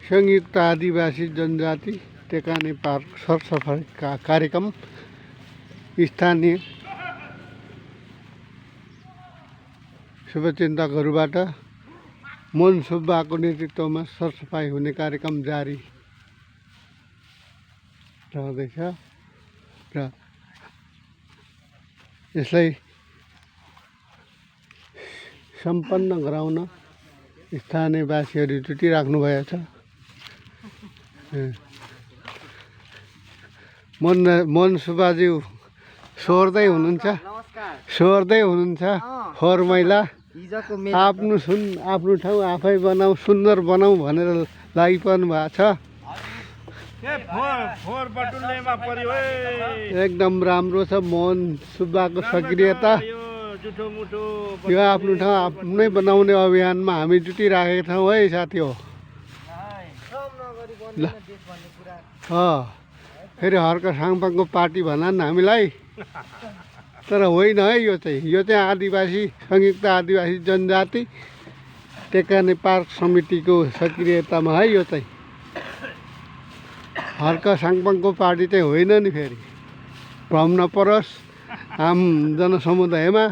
संयुक्त आदिवासी जनजाति टेकाने पार्क सरसफाई कार्यक्रम स्थानीय शुभचिन्तकहरूबाट मोहन सुब्बाको नेतृत्वमा सरसफाई हुने कार्यक्रम जारी रहँदैछ र यसलाई सम्पन्न गराउन स्थानीयवासीहरू जुटिराख्नु भएको छ। मोहन सुब्बाज्यू स्वर्दै हुनुहुन्छ फोहोर मैला आफ्नो ठाउँ आफै बनाऊ सुन्दर बनाऊ भनेर लागिपर्नु भएको छ। एकदम राम्रो छ मोहन सुब्बाको सक्रियता। यो आफ्नो ठाउँ आफ्नै बनाउने अभियानमा हामी जुटिराखेका छौँ है साथी हो। ल फेरि हर्क साङपाङको पार्टी भनन् हामीलाई, तर होइन है। यो चाहिँ आदिवासी संयुक्त आदिवासी जनजाति टेकाने पार्क समितिको सक्रियतामा है। यो चाहिँ हर्क साङपाङको पार्टी चाहिँ होइन नि। फेरि भ्रम नपरोस् आम जनसमुदायमा।